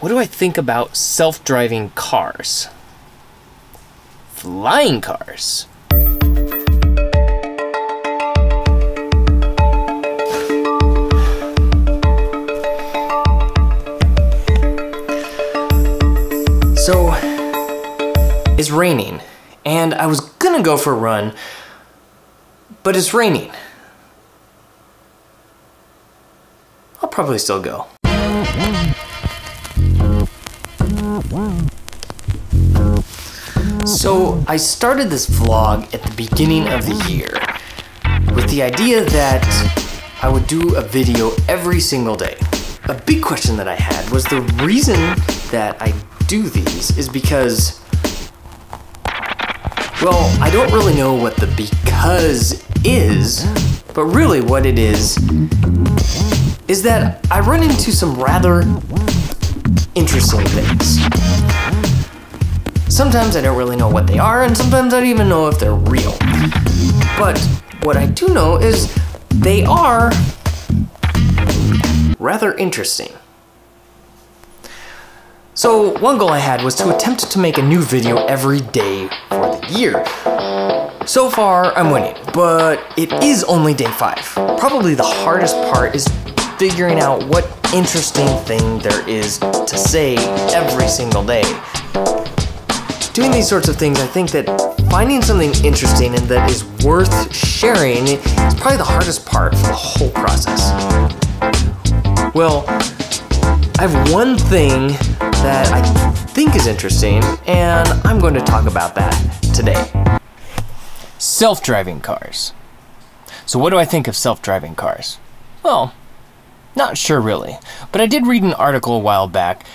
What do I think about self-driving cars? Flying cars. So, it's raining, and I was gonna go for a run, but it's raining. I'll probably still go. So, I started this vlog at the beginning of the year with the idea that I would do a video every single day. A big question that I had was the reason that I do these is because, well, I don't really know what the because is, but really what it is that I run into some rather interesting things. Sometimes I don't really know what they are, and sometimes I don't even know if they're real. But what I do know is they are rather interesting. So one goal I had was to attempt to make a new video every day for the year. So far, I'm winning, but it is only day 5. Probably the hardest part is figuring out what interesting thing there is to say every single day. Doing these sorts of things, I think that finding something interesting and that is worth sharing is probably the hardest part for the whole process. Well, I have one thing that I think is interesting, and I'm going to talk about that today. Self-driving cars. So what do I think of self-driving cars? Well, not sure really, but I did read an article a while back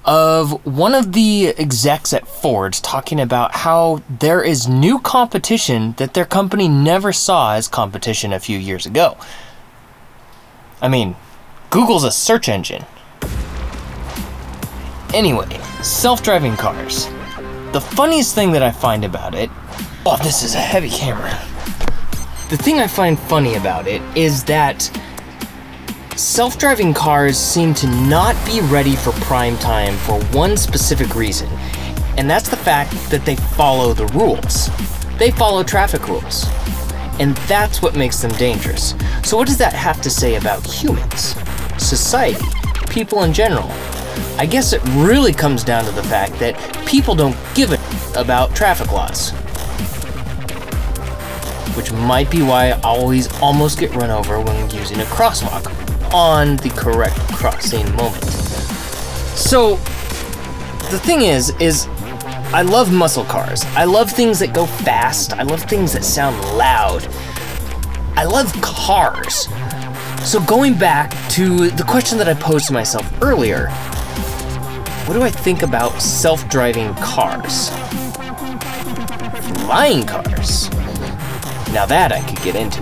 of one of the execs at Ford talking about how there is new competition that their company never saw as competition a few years ago. I mean, Google's a search engine. Anyway, self-driving cars. The funniest thing that I find about it... Oh, this is a heavy camera. The thing I find funny about it is that self-driving cars seem to not be ready for prime time for one specific reason, and that's the fact that they follow the rules. They follow traffic rules, and that's what makes them dangerous. So what does that have to say about humans, society, people in general? I guess it really comes down to the fact that people don't give a about traffic laws. Which might be why I always almost get run over when using a crosswalk on the correct crossing moment. So, the thing is I love muscle cars. I love things that go fast. I love things that sound loud. I love cars. So going back to the question that I posed to myself earlier, what do I think about self-driving cars? Flying cars. Now that I could get into.